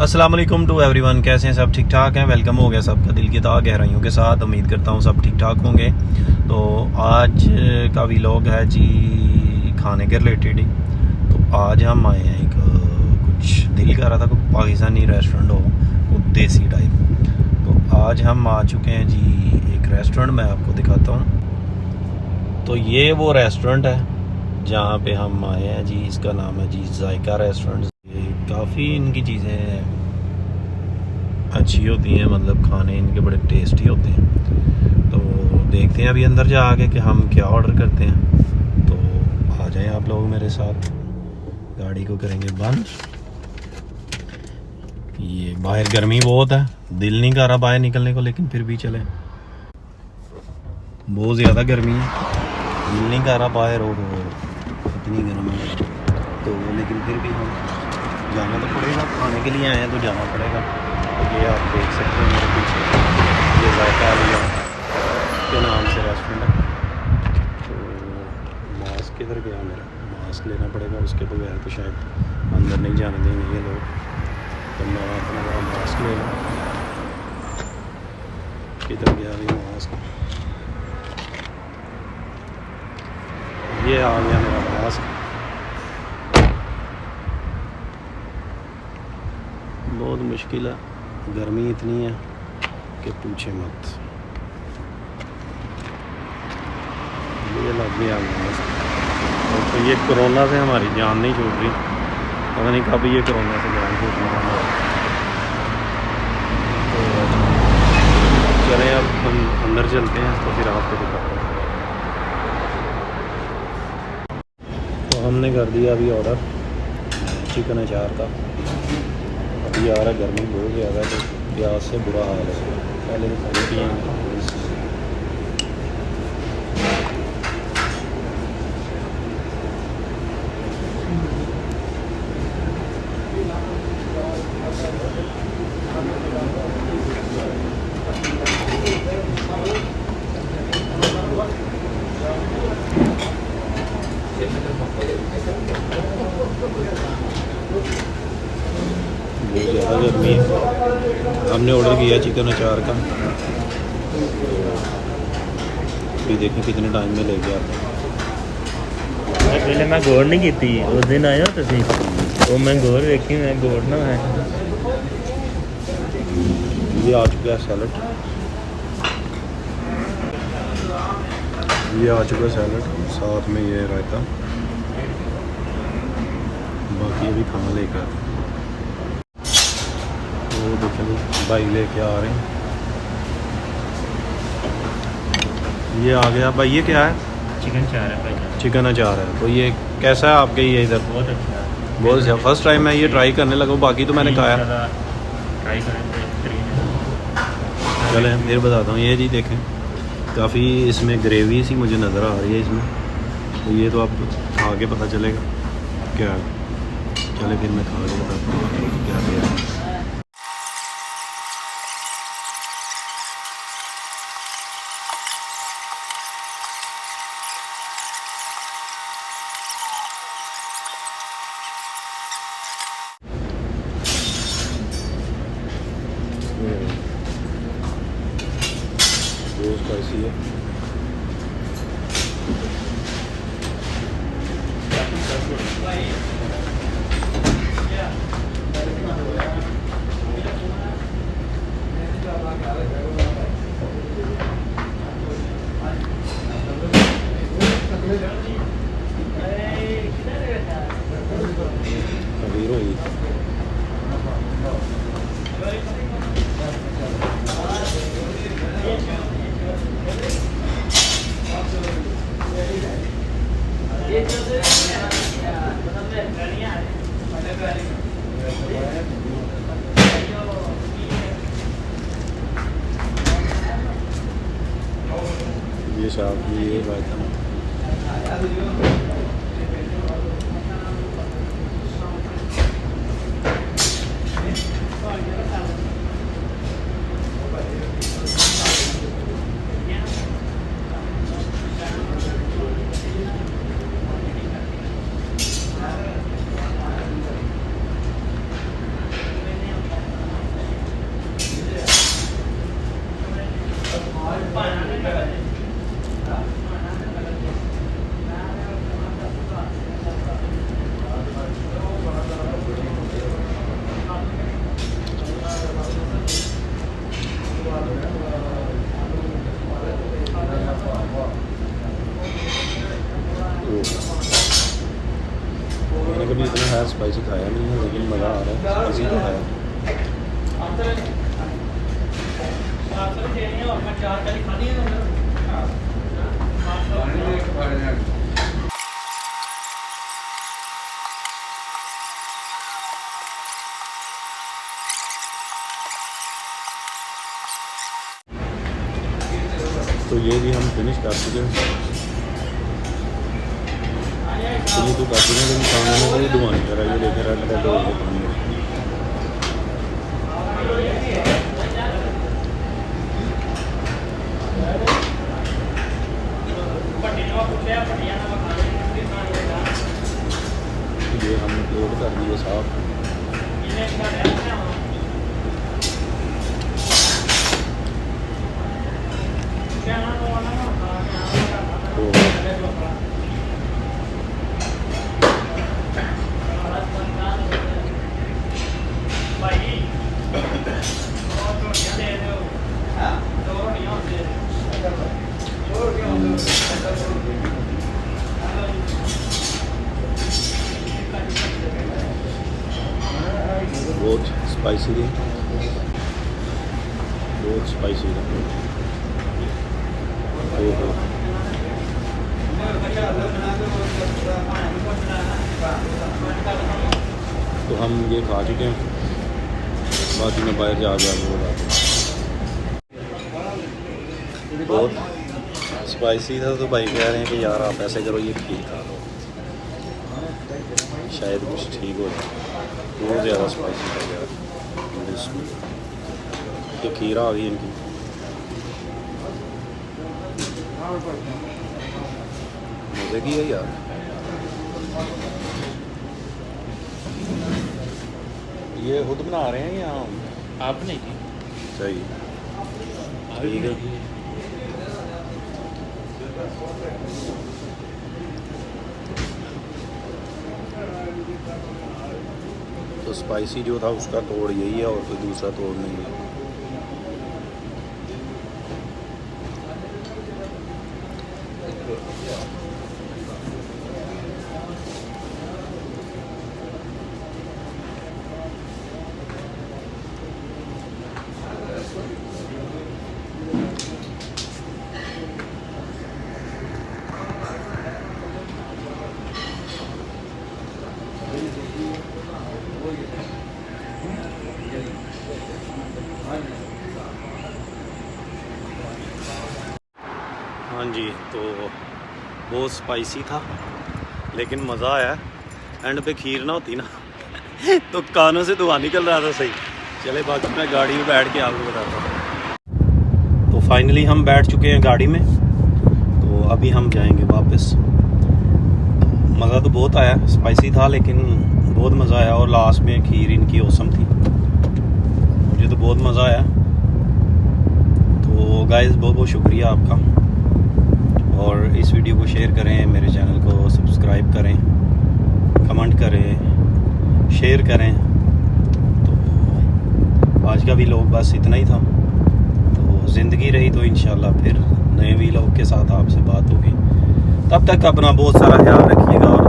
अस्सलाम वालेकुम to everyone. कैसे हैं सब? ठीक ठाक हैं। वेलकम हो गया सबका दिल की ताह गहराइयों के साथ। उम्मीद करता हूँ सब ठीक ठाक होंगे। तो आज का व्लॉग है जी खाने के रिलेटेड ही। तो आज हम आए हैं एक कुछ दिल कर रहा था कोई पाकिस्तानी रेस्टोरेंट हो, कुछ देसी टाइप। तो आज हम आ चुके हैं जी एक रेस्टोरेंट, मैं आपको दिखाता हूँ। तो ये वो रेस्टोरेंट है जहाँ पे हम आए हैं जी। इसका नाम है जी जायका रेस्टोरेंट। काफ़ी इनकी चीज़ें अच्छी होती हैं, मतलब खाने इनके बड़े टेस्टी होते हैं। तो देखते हैं अभी अंदर जा आके कि हम क्या ऑर्डर करते हैं। तो आ जाएं आप लोग मेरे साथ। गाड़ी को करेंगे बंद। ये बाहर गर्मी बहुत है, दिल नहीं कर रहा बाहर निकलने को, लेकिन फिर भी चले। बहुत ज़्यादा गर्मी है, दिल नहीं कर रहा बाहर हो, इतनी गर्मी है। तो लेकिन फिर भी हम जाना तो पड़ेगा, खाने के लिए आए हैं तो जाना पड़ेगा। तो ये आप देख सकते हैं मेरे पीछे, ये जायका के नाम से रेस्टोरेंट है। तो मास्क किधर गया मेरा? मास्क लेना पड़ेगा, उसके बगैर तो शायद अंदर नहीं जाने देंगे ये लोग। तो मैं अपना बड़ा मास्क ले लूँ। किधर गया ये मास्क? ये आ गया मेरा मास्क। बहुत मुश्किल है, गर्मी इतनी है कि पूछे मत। ये लग गया मास्क। तो ये कोरोना से हमारी जान नहीं छूट रही, पता नहीं कब ये कोरोना से जान छूटना है। तो चलें अब हम अंदर चलते हैं, तो फिर आपको दिखाते हैं। तो हमने कर दिया अभी ऑर्डर चिकन अचार का। अभी आ रहा, गर्मी बहुत ज़्यादा है तो प्याज से बुरा हाल है। पहले तो खाने पिए बहुत ज़्यादा गर्मी है। हमने ऑर्डर किया चिकन अचार का, तो देखें कितने टाइम में ले गया। पहले मैं गौर नहीं की उस दिन आया तुसी, तो मैं गौर देखी, मैं गौर ना है। ये आ चुका है सैलड, ये आ चुका है सैलड, साथ में ये रायता। बाकी अभी खाना लेकर वो देखें भाई लेके आ रहे हैं। ये आ गया भाई। ये क्या है? चिकन चार है भाई। चिकन अचार है। तो ये कैसा है आपके ये इधर? बहुत अच्छा है, बहुत अच्छा। फर्स्ट टाइम मैं ये ट्राई करने लगा, बाकी तो मैंने खाया। ट्राई करें। चलें फिर बताता हूँ। ये जी देखें, काफ़ी इसमें ग्रेवी सी मुझे नज़र आ रही है इसमें। तो ये तो अब खा के पता चलेगा क्या है। चले फिर मैं खा के बताता हूँ क्या है। बहुत स्पाइसी है। अभी रोई ये साहब, ये रायता। तो है। तो ये भी हम फिनिश कर चुके हैं। चलिए तो कर चुके हैं, लेकिन खाने में कोई दुआ नहीं करा। ये लेकर रेड रेड हो गए पानी में। ये हमने लोड कर दिए साफ। बहुत स्पाइसी थी, बहुत स्पाइसी था। तो हम ये खा चुके हैं, बाकी में बाहर जा बहुत स्पाइसी था। तो भाई कह रहे हैं कि यार आप ऐसे करो, ये खीर खा लो, शायद कुछ ठीक हो जाए। बहुत ज़्यादा स्पाइसी था यार। ये खीरा आ गई इनकी। मज़े की है यार। ये खुद बना रहे हैं या आपने की? सही, ठीक है। तो स्पाइसी जो था उसका तोड़ यही है, और कोई दूसरा तोड़ नहीं है। हाँ जी, तो बहुत स्पाइसी था लेकिन मज़ा आया। एंड पे खीर ना होती ना तो कानों से धुआं निकल रहा था। सही, चले बाकी मैं गाड़ी में बैठ के आपको बताता हूँ। तो फाइनली हम बैठ चुके हैं गाड़ी में, तो अभी हम जाएंगे वापस। मज़ा तो बहुत आया, स्पाइसी था लेकिन बहुत मज़ा आया। और लास्ट में खीर इनकी औसम थी, मुझे तो बहुत मज़ा आया। तो गाइस बहुत बहुत शुक्रिया आपका, और इस वीडियो को शेयर करें, मेरे चैनल को सब्सक्राइब करें, कमेंट करें, शेयर करें। तो आज का व्लॉग बस इतना ही था। तो ज़िंदगी रही तो इंशाल्लाह फिर नए व्लॉग के साथ आपसे बात होगी। तब तक अपना बहुत सारा ख्याल रखिएगा।